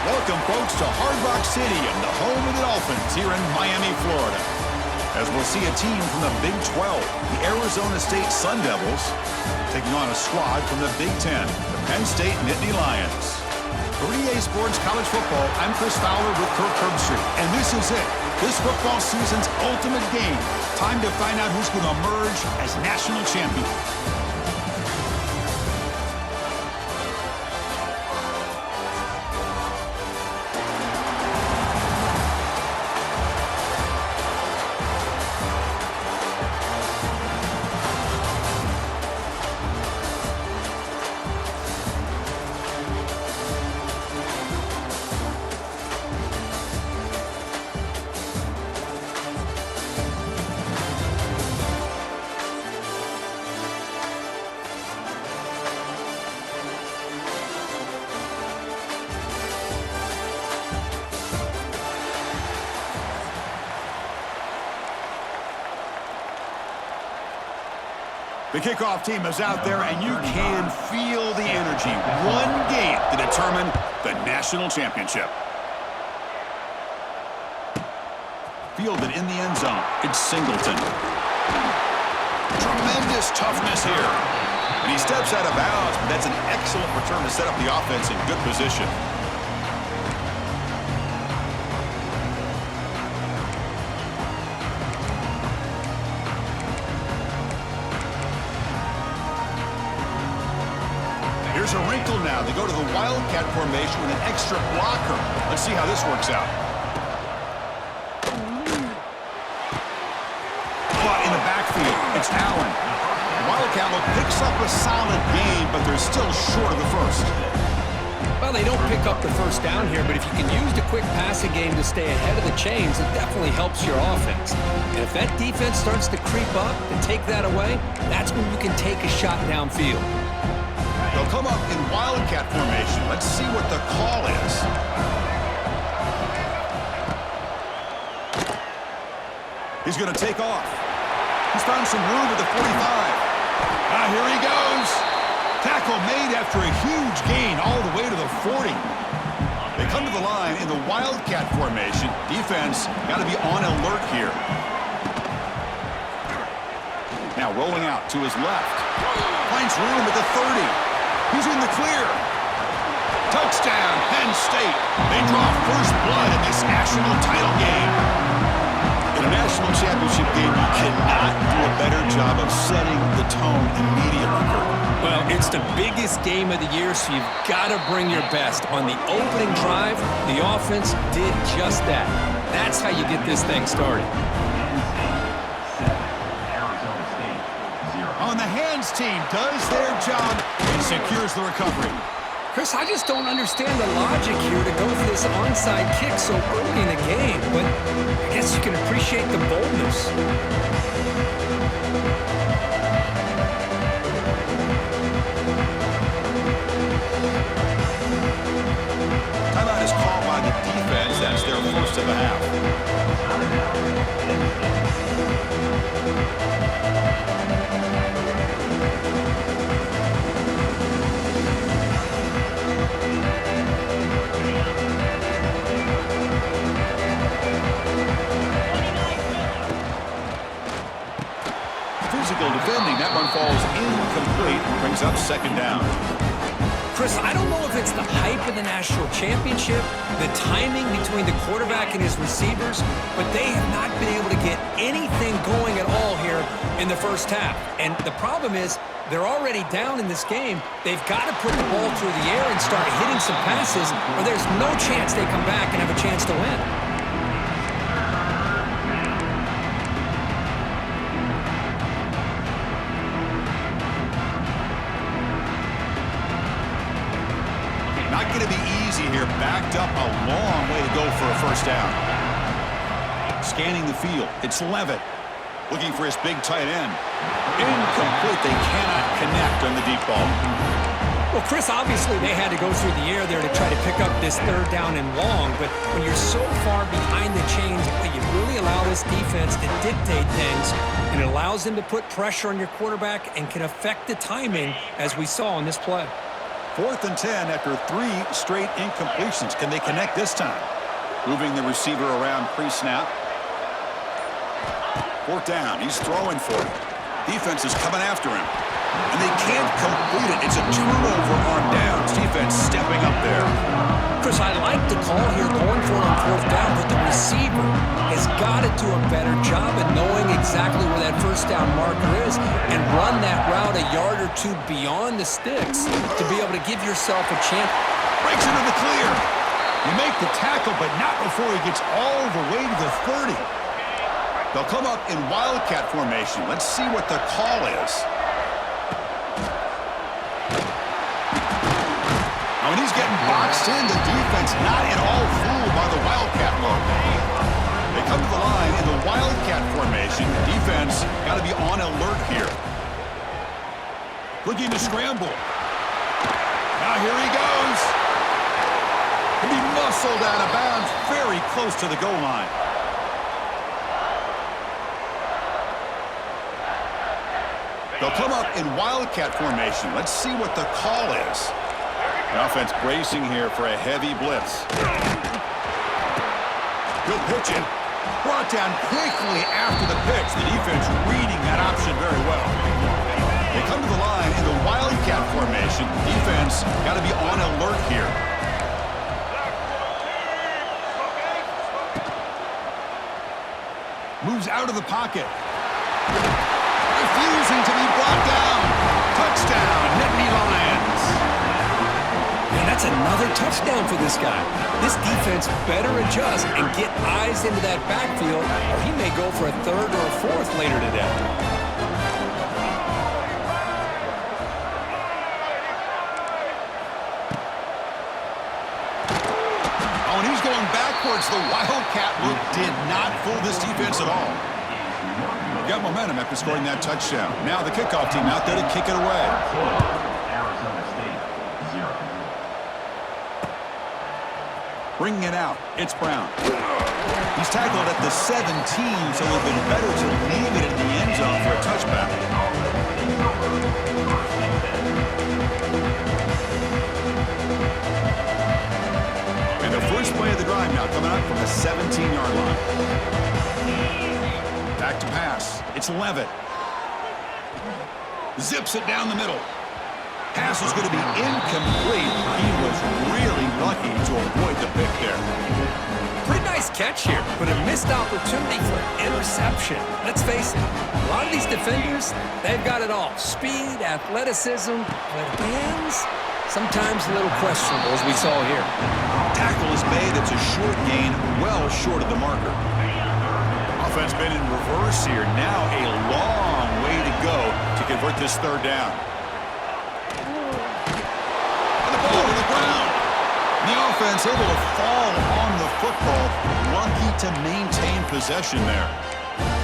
Welcome, folks, to Hard Rock Stadium, the home of the Dolphins here in Miami, Florida. As we'll see a team from the Big 12, the Arizona State Sun Devils, taking on a squad from the Big 10, the Penn State Nittany Lions. For EA Sports College Football, I'm Chris Fowler with Kirk Herbstreit, and this is it. This football season's ultimate game. Time to find out who's going to emerge as national champion. The kickoff team is out there, and you can feel the energy. One game to determine the national championship. Fielded in the end zone. It's Singleton. Tremendous toughness here. And he steps out of bounds, but that's an excellent return to set up the offense in good position. Here's a wrinkle now. They go to the Wildcat formation with an extra blocker. Let's see how this works out. Caught in the backfield. It's Allen. Wildcat picks up a solid gain, but they're still short of the first. Well, they don't pick up the first down here, but if you can use the quick passing game to stay ahead of the chains, it definitely helps your offense. And if that defense starts to creep up and take that away, that's when you can take a shot downfield. They'll come up in Wildcat formation. Let's see what the call is. He's going to take off. He's found some room at the 45. Here he goes. Tackle made after a huge gain all the way to the 40. They come to the line in the Wildcat formation. Defense got to be on alert here. Now rolling out to his left. Finds room at the 30. He's in the clear. Touchdown, Penn State. They draw first blood in this national title game. In a national championship game, you cannot do a better job of setting the tone immediately. Well, it's the biggest game of the year, so you've got to bring your best. On the opening drive, the offense did just that. That's how you get this thing started. On the hands team does their job and secures the recovery. Chris, I just don't understand the logic here to go for this onside kick so early in the game, but I guess you can appreciate the boldness. Timeout is called by the defense. That's their first of the half. Physical defending. That one falls incomplete. Brings up second down. Chris, I don't know if it's the hype of the national championship, the timing between the quarterback and his receivers, but they have not been able to get anything going at all here in the first half. And the problem is they're already down in this game. They've got to put the ball through the air and start hitting some passes, or there's no chance they come back and have a chance to win. Not going to be easy here. Backed up a long way to go for a first down. Scanning the field. It's Levitt. Looking for his big tight end. Incomplete. They cannot connect on the deep ball. Well, Chris, obviously they had to go through the air there to try to pick up this third down and long, but when you're so far behind the chains, you really allow this defense to dictate things, and it allows them to put pressure on your quarterback and can affect the timing, as we saw in this play. 4th and 10 after 3 straight incompletions. Can they connect this time? Moving the receiver around pre-snap. 4th down. He's throwing for it. Defense is coming after him. And they can't complete it. It's a turnover on downs. Defense stepping up there. Chris, I like the call here going for it on 4th down, but the receiver has got to do a better job of knowing exactly where that 1st down marker is and run that route a yard or 2 beyond the sticks to be able to give yourself a chance. Breaks into the clear. You make the tackle, but not before he gets all the way to the 30. They'll come up in Wildcat formation. Let's see what the call is. Now, when he's getting boxed in, the defense not at all fooled by the Wildcat look. They come to the line in the Wildcat formation. Defense got to be on alert here. Looking to scramble. Now here he goes. He'll be muscled out of bounds very close to the goal line. They'll come up in Wildcat formation. Let's see what the call is. The offense bracing here for a heavy blitz. He'll pitch it. Brought down quickly after the pitch. The defense reading that option very well. They come to the line in the Wildcat formation. Defense got to be on alert here. Moves out of the pocket. Refusing to be brought down. Touchdown, Nittany Lions. And that's another touchdown for this guy. This defense better adjust and get eyes into that backfield, or he may go for a 3rd or a 4th later today. Oh, and he's going backwards. The Wildcat look did not fool this defense at all. Got momentum after scoring that touchdown. Now the kickoff team out there to kick it away. Arizona State, 0. Bringing it out, it's Brown. He's tackled at the 17, so it would have been better to leave it in the end zone for a touchback. And the first play of the drive now coming out from the 17-yard line. Back to pass. It's Levitt. Zips it down the middle. Pass is going to be incomplete. He was really lucky to avoid the pick there. Pretty nice catch here, but a missed opportunity for interception. Let's face it, a lot of these defenders, they've got it all. Speed, athleticism, but hands, sometimes a little questionable, as we saw here. Tackle is made. It's a short gain, well short of the marker. Offense been in reverse here. Now a long way to go to convert this 3rd down. And the ball to the ground. The offense able to fall on the football. Lucky to maintain possession there.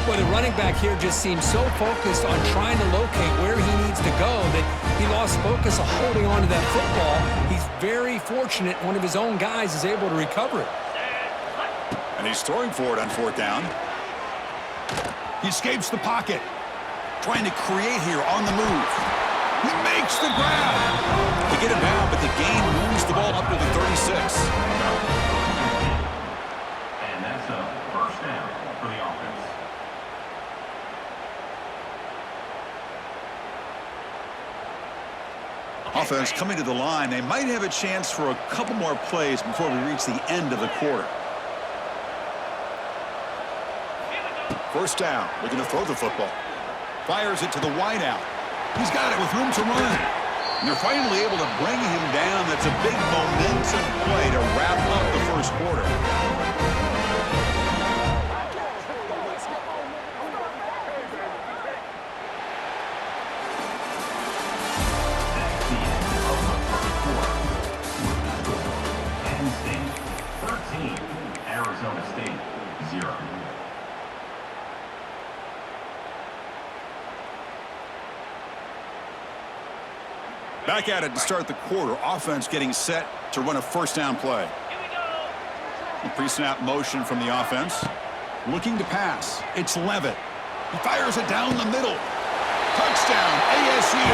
Well, the running back here just seems so focused on trying to locate where he needs to go that he lost focus of holding on to that football. He's very fortunate one of his own guys is able to recover it. And he's throwing for it on 4th down. He escapes the pocket. Trying to create here on the move. He makes the grab. They get him down, but the gain moves the ball up to the 36. And that's a 1st down for the offense. Offense coming to the line. They might have a chance for a couple more plays before we reach the end of the quarter. 1st down, looking to throw the football. Fires it to the wideout. He's got it with room to run. And they're finally able to bring him down. That's a big momentum play to wrap up the 1st quarter. That's the end of the 1st quarter. Penn State, 13. Arizona State, 0. Back at it to start the quarter. Offense getting set to run a 1st down play. The pre-snap motion from the offense. Looking to pass. It's Levitt. He fires it down the middle. Touchdown, ASU.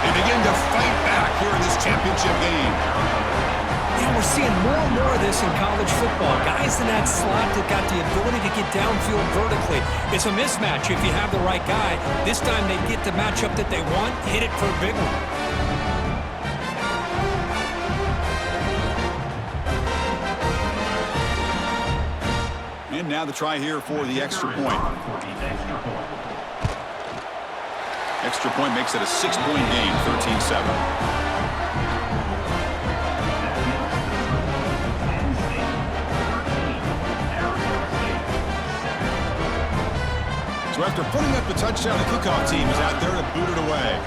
They begin to fight back here in this championship game. Yeah, we're seeing more and more of this in college football. Guys in that slot that got the ability to get downfield vertically. It's a mismatch if you have the right guy. This time they get the matchup that they want, hit it for a big one. And now the try here for the extra point. Extra point makes it a 6-point game, 13-7. So after putting up the touchdown, the kickoff team is out there to boot it away.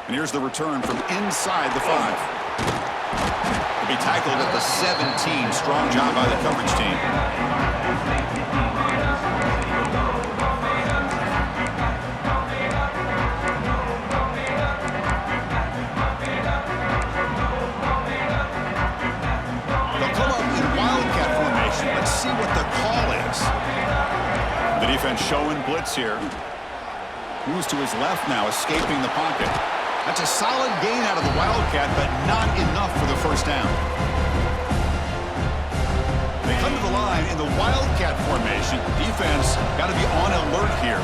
And here's the return from inside the 5. Will be tackled at the 17. Strong job by the coverage team. They'll come up in wildcat formation. Let's see what the call is. The defense showing blitz here. Moves to his left now, escaping the pocket. That's a solid gain out of the Wildcat, but not enough for the first down. They come to the line in the Wildcat formation. Defense got to be on alert here.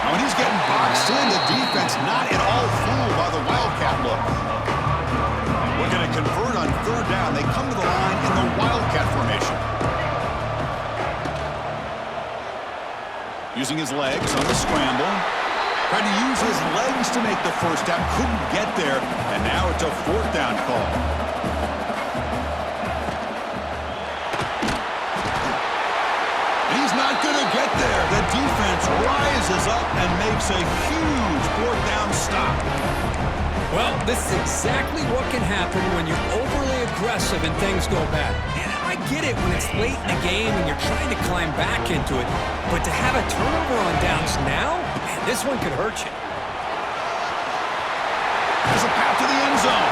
Now when he's getting boxed in, the defense not at all fooled by the Wildcat look. We're going to convert on third down. They come to the line in the Wildcat formation. Using his legs on the scramble. Tried to use his legs to make the first down. Couldn't get there. And now it's a fourth down call. He's not going to get there. The defense rises up and makes a huge fourth down stop. Well, this is exactly what can happen when you're overly aggressive and things go bad. And I get it when it's late in the game and you're trying to climb back into it. But to have a turnover on downs now, man, this one could hurt you. There's a path to the end zone.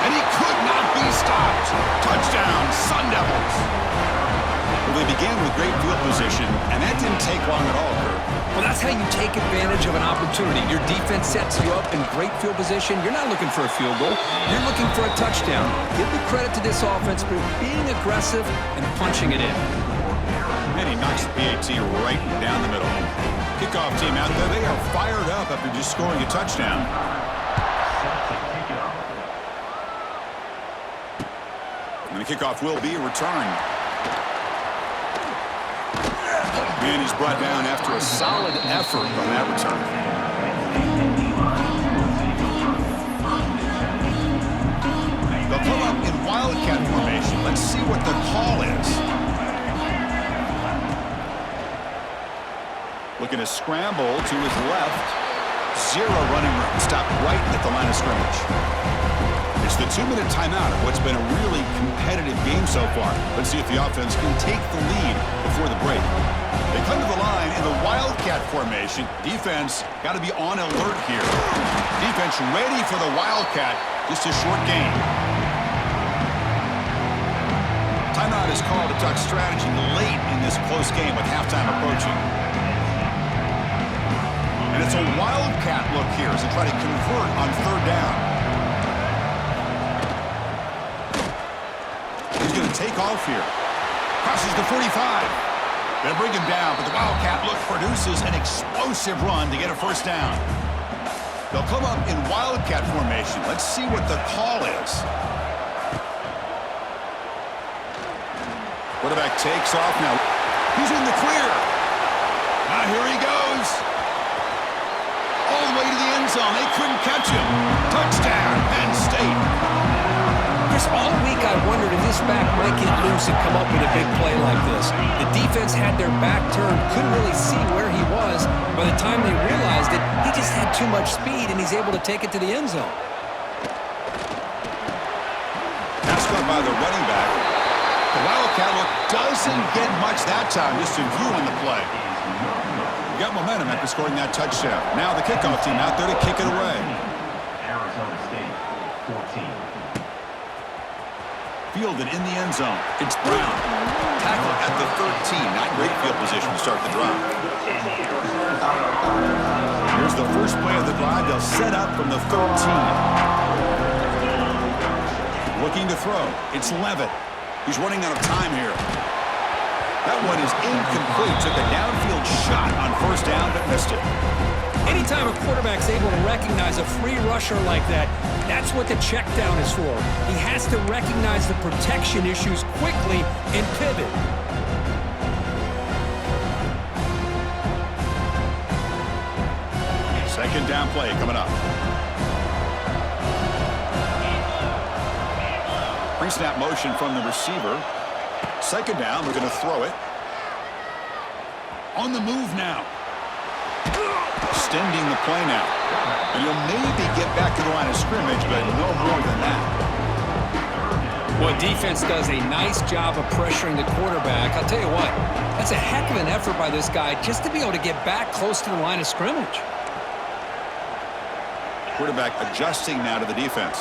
And he could not be stopped. Touchdown, Sun Devils. Well, they began with great field position, and that didn't take long at all, Kirk. Well, that's how you take advantage of an opportunity. Your defense sets you up in great field position. You're not looking for a field goal. You're looking for a touchdown. Give the credit to this offense for being aggressive and punching it in. And he knocks the PAT right down the middle. Kickoff team out there, they are fired up after just scoring a touchdown. And the kickoff will be returned. And he's brought down after a solid effort on that return. They'll come up in wildcat formation. Let's see what the call is. Looking to scramble to his left. Zero running room. Stopped right at the line of scrimmage. It's the 2-minute timeout of what's been a really competitive game so far. Let's see if the offense can take the lead before the break. They come to the line in the wildcat formation. Defense got to be on alert here. Defense ready for the wildcat. Just a short gain. Timeout is called to talk strategy late in this close game with halftime approaching. And it's a wildcat look here as they try to convert on third down. He's going to take off here. Crosses the 45. They'll bring him down, but the Wildcat look produces an explosive run to get a first down. They'll come up in Wildcat formation. Let's see what the call is. Quarterback takes off now. He's in the clear. Now here he goes. All the way to the end zone. They couldn't catch him. Touchdown, Penn State. All week I wondered if this back might get loose and come up with a big play like this. The defense had their back turned, couldn't really see where he was. By the time they realized it, he just had too much speed, and he's able to take it to the end zone. Pass caught by the running back. The Wildcat look doesn't get much that time, just in view in the play. He got momentum after scoring that touchdown. Now the kickoff team out there to kick it away. Arizona State, 14. fielded in the end zone. It's Brown. Tackle at the 13. Not great field position to start the drive. Here's the first play of the drive. They'll set up from the 13. Looking to throw. It's Levitt. He's running out of time here. That one is incomplete. Took a downfield shot on first down, but missed it. Anytime a quarterback's able to recognize a free rusher like that, that's what the check down is for. He has to recognize the protection issues quickly and pivot. Second down play coming up. Pre-snap motion from the receiver. Second down, we're going to throw it. On the move now. Extending the play now. And you'll maybe get back to the line of scrimmage, but no more than that. Well, defense does a nice job of pressuring the quarterback. I'll tell you what, that's a heck of an effort by this guy just to be able to get back close to the line of scrimmage. Quarterback adjusting now to the defense.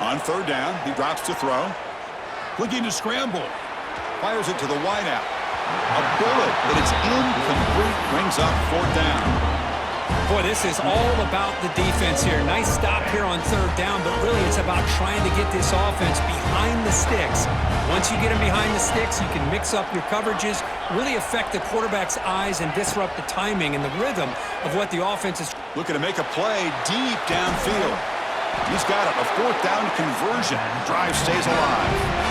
On third down, he drops to throw. Looking to scramble. Fires it to the wideout. A bullet, but it's incomplete. Brings up fourth down. Boy, this is all about the defense here. Nice stop here on third down, but really it's about trying to get this offense behind the sticks. Once you get them behind the sticks, you can mix up your coverages, really affect the quarterback's eyes and disrupt the timing and the rhythm of what the offense is. Looking to make a play deep downfield. He's got it, a fourth down conversion. Drive stays alive.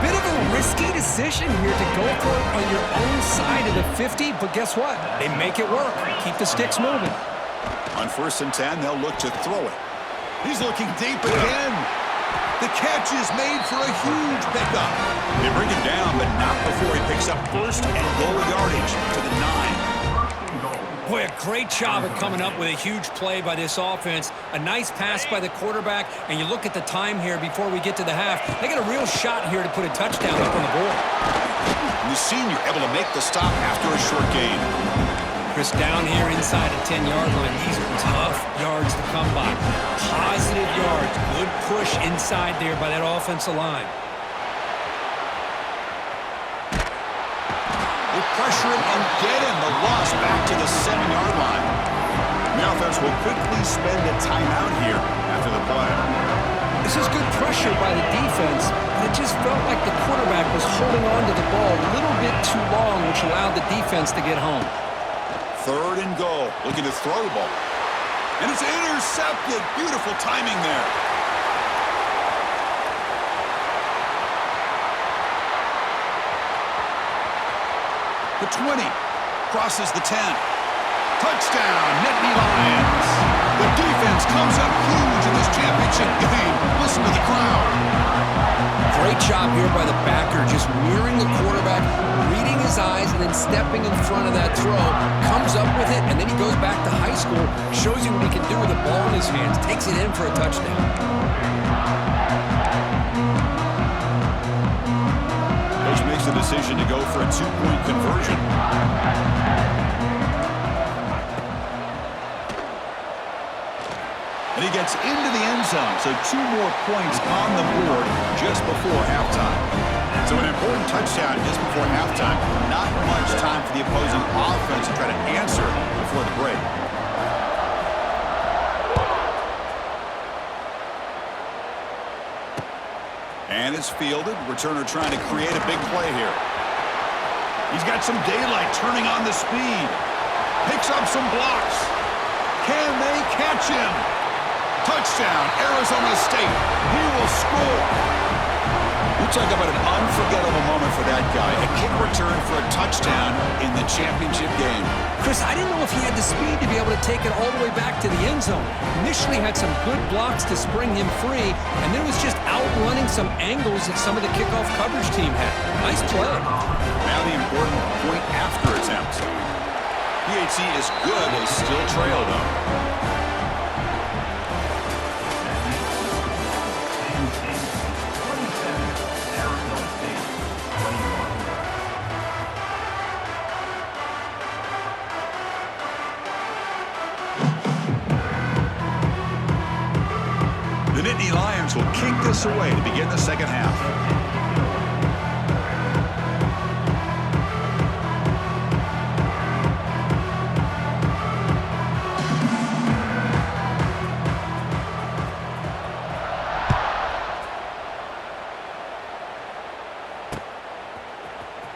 Bit of a risky decision here to go for it on your own side of the 50, but guess what? They make it work. Keep the sticks moving. On 1st and 10, they'll look to throw it. He's looking deep again. The catch is made for a huge pickup. They bring it down, but not before he picks up first and goal yardage to the 9. Boy, a great job at coming up with a huge play by this offense. A nice pass by the quarterback, and you look at the time here before we get to the half. They got a real shot here to put a touchdown up on the board. And the senior able to make the stop after a short gain. Chris, down here inside the 10-yard line, these are tough yards to come by. Positive yards, good push inside there by that offensive line. Pressure him and get him. The loss back to the 7-yard line. The offense will quickly spend a timeout here after the play. This is good pressure by the defense, but it just felt like the quarterback was holding on to the ball a little bit too long, which allowed the defense to get home. Third and goal. Looking to throw the ball. And it's intercepted. Beautiful timing there. The 20, crosses the 10. Touchdown, Nittany Lions. The defense comes up huge in this championship game. Listen to the crowd. Great job here by the backer, just mirroring the quarterback, reading his eyes, and then stepping in front of that throw. Comes up with it, and then he goes back to high school, shows you what he can do with the ball in his hands, takes it in for a touchdown. Makes the decision to go for a 2-point conversion. And he gets into the end zone, so 2 more points on the board just before halftime. So an important touchdown just before halftime. Not much time for the opposing offense to try to answer before the break. And it's fielded. Returner trying to create a big play here. He's got some daylight turning on the speed. Picks up some blocks. Can they catch him? Touchdown, Arizona State. He will score. You talk about an unforgettable moment for that guy. A kick return for a touchdown in the championship game. Chris, I didn't know if he had the speed to be able to take it all the way back to the end zone. Initially had some good blocks to spring him free, and then was just outrunning some angles that some of the kickoff coverage team had. Nice play. Now the important point after attempt. PHC is good. They still trail, though. Nittany Lions will kick this away to begin the second half.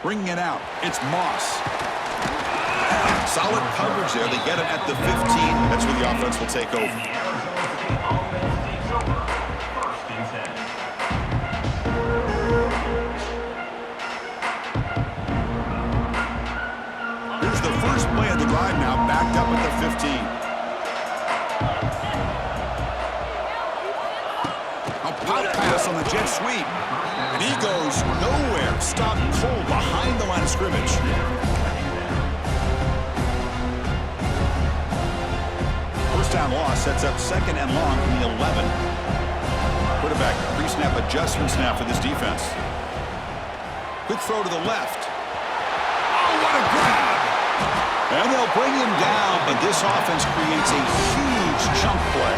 Bringing it out, it's Moss. Solid coverage there. They get it at the 15. That's where the offense will take over. Here's the first play of the drive now, backed up at the 15. A pop pass on the jet sweep. And he goes nowhere. Stopped cold behind the line of scrimmage. First down loss sets up second and long from the 11. Quarterback pre-snap adjustments now for this defense. Quick throw to the left. Oh, what a grab! And they'll bring him down, but this offense creates a huge chunk play.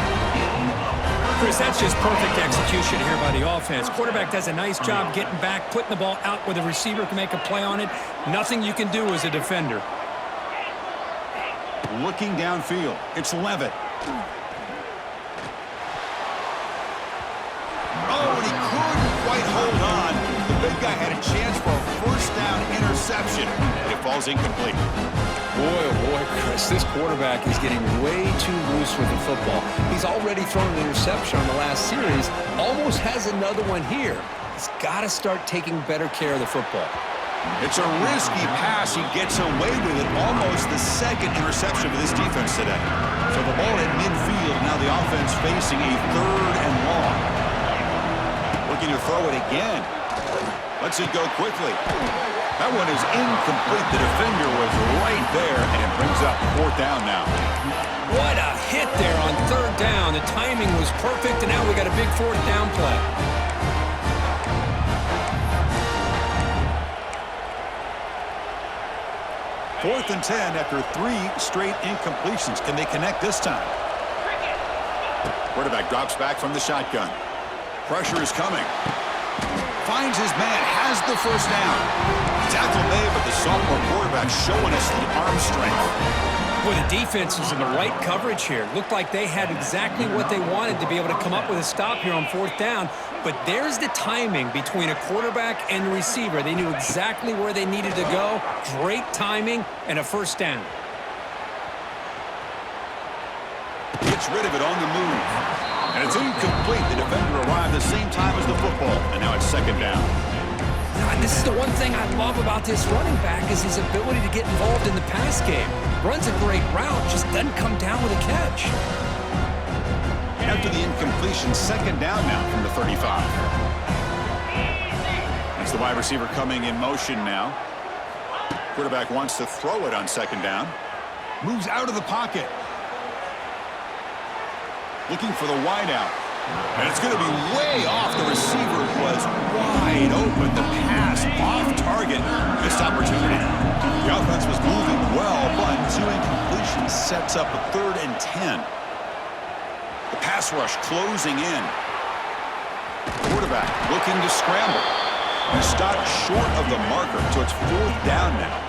Chris, that's just perfect execution here by the offense. Quarterback does a nice job getting back, putting the ball out where the receiver can make a play on it. Nothing you can do as a defender. Looking downfield, it's Levitt. Oh, and he couldn't quite hold on. The big guy had a chance for a first down interception, but it falls incomplete. Boy, oh boy, Chris, this quarterback is getting way too loose with the football. He's already thrown an interception on the last series, almost has another one here. He's got to start taking better care of the football. It's a risky pass. He gets away with it. Almost the second interception for this defense today. So the ball at midfield. Now the offense facing a third and long. Looking to throw it again. Lets it go quickly. That one is incomplete. The defender was right there, and it brings up fourth down now. What a hit there on third down. The timing was perfect, and now we got a big fourth down play. Fourth and 10 after 3 straight incompletions. Can they connect this time? Quarterback drops back from the shotgun. Pressure is coming. Finds his man, has the first down. Tackle made, but the sophomore quarterback showing us the arm strength. Well, the defense is in the right coverage here. Looked like they had exactly what they wanted to be able to come up with a stop here on fourth down. But there's the timing between a quarterback and the receiver. They knew exactly where they needed to go. Great timing and a first down. Gets rid of it on the move. And it's incomplete. The defender arrived the same time as the football. And now it's second down. This is the one thing I love about this running back is his ability to get involved in the pass game. Runs a great route, just doesn't come down with a catch. After the incompletion, second down now from the 35. That's the wide receiver coming in motion now. Quarterback wants to throw it on second down. Moves out of the pocket. Looking for the wideout. And it's going to be way off. The receiver was wide open. The pass off target. Missed opportunity. The offense was moving well, but 2 incompletions sets up a 3rd and 10. The pass rush closing in. Quarterback looking to scramble. He stopped short of the marker, so it's 4th down now.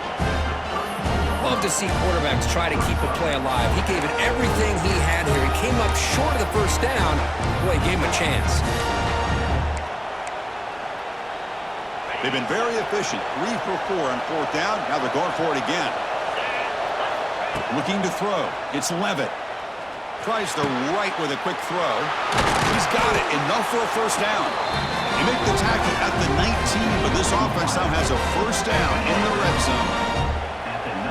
Love to see quarterbacks try to keep a play alive. He gave it everything he had here. He came up short of the first down. Boy, he gave him a chance. They've been very efficient. 3 for 4 on 4th down. Now they're going for it again. Looking to throw. It's Levitt. Tries the right with a quick throw. He's got it. Enough for a first down. They make the tackle at the 19, but this offense now has a first down in the red zone.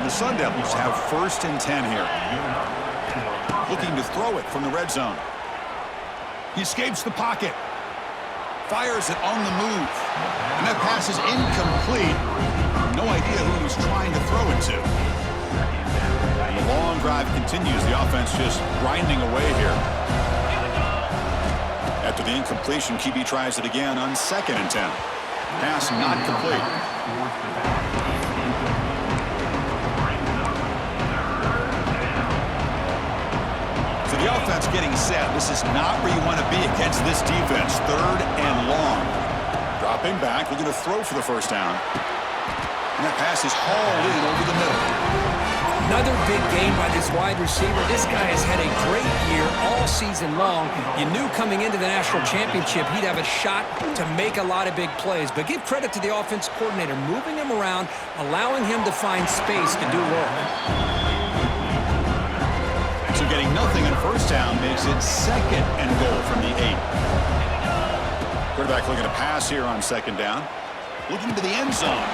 The Sun Devils have 1st and 10 here. Looking to throw it from the red zone. He escapes the pocket. Fires it on the move. And that pass is incomplete. No idea who he was trying to throw it to. The long drive continues. The offense just grinding away here. After the incompletion, QB tries it again on 2nd and 10. Pass not complete. The offense getting set. This is not where you want to be against this defense. 3rd and long. Dropping back, looking to throw for the first down. And that pass is hauled in over the middle. Another big game by this wide receiver. This guy has had a great year all season long. You knew coming into the national championship he'd have a shot to make a lot of big plays. But give credit to the offense coordinator, moving him around, allowing him to find space to do work. So getting nothing on first down makes it 2nd and goal from the 8. Quarterback looking to pass here on 2nd down. Looking to the end zone.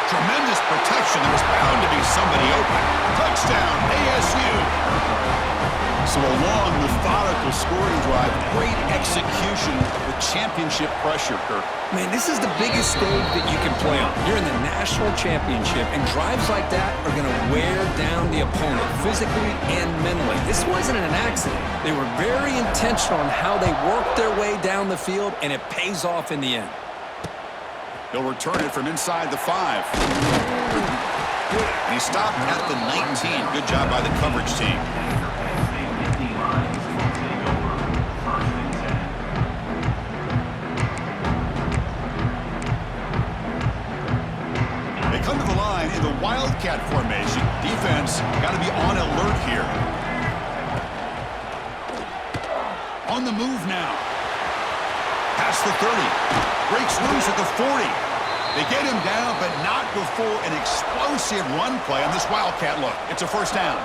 Tremendous protection. There was bound to be somebody open. Touchdown, ASU. So a long, methodical scoring drive. Great execution with championship pressure, Kirk. Man, this is the biggest stage that you can play on. You're in the national championship, and drives like that are going to wear down the opponent physically and mentally. This wasn't an accident. They were very intentional on how they worked their way down the field, and it pays off in the end. He'll return it from inside the 5. And he stopped at the 19. Good job by the coverage team. They come to the line in the Wildcat formation. Defense got to be on alert here. On the move now. Past the 30. Breaks loose at the 40. They get him down, but not before an explosive run play on this Wildcat look. It's a first down.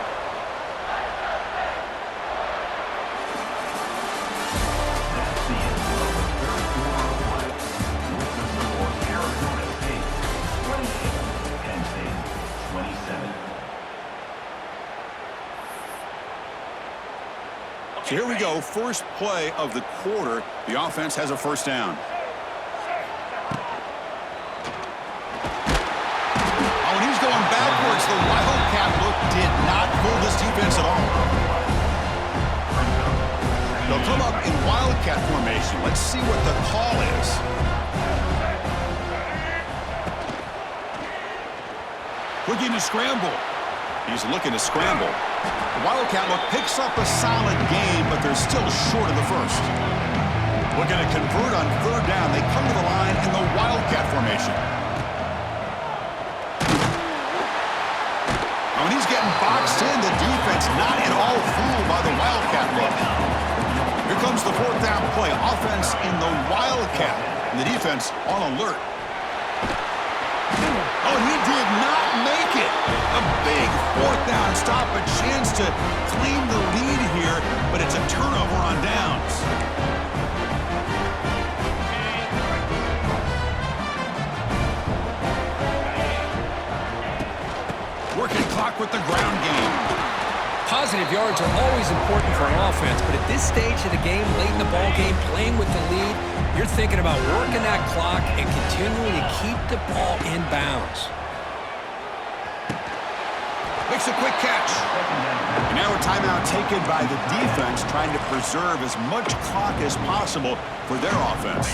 So here we go, first play of the quarter. The offense has a first down. Oh, and he's going backwards. The Wildcat look did not fool this defense at all. They'll come up in Wildcat formation. Let's see what the call is. Looking to scramble. He's looking to scramble. The Wildcat look picks up a solid game, but they're still short of the first. Looking to convert on 3rd down. They come to the line in the Wildcat formation. When he's getting boxed in, the defense not at all fooled by the Wildcat look. Here comes the 4th down play. Offense in the Wildcat. And the defense on alert. Oh, he did not make it. A big 4th down stop, a chance to claim the lead here, but it's a turnover on downs. Working clock with the ground game. Positive yards are always important for an offense, but at this stage of the game, late in the ball game, playing with the lead, you're thinking about working that clock and continuing to keep the ball in bounds. Makes a quick catch. And now a timeout taken by the defense, trying to preserve as much clock as possible for their offense.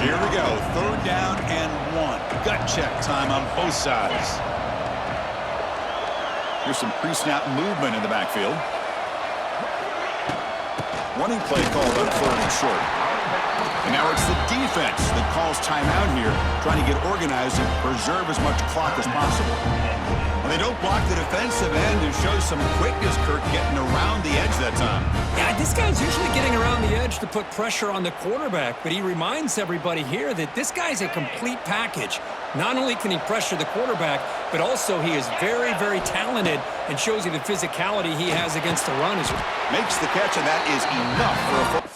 Here we go, 3rd down and 1. Gut check time on both sides. Here's some pre-snap movement in the backfield. Running play called on 3rd and short. And now it's the defense that calls timeout here, trying to get organized and preserve as much clock as possible. Well, they don't block the defensive end and show some quickness, Kirk, getting around the edge that time. Yeah, this guy's usually getting around the edge to put pressure on the quarterback, but he reminds everybody here that this guy's a complete package. Not only can he pressure the quarterback, but also he is very, very talented and shows you the physicality he has against the run as well. Makes the catch, and that is enough for a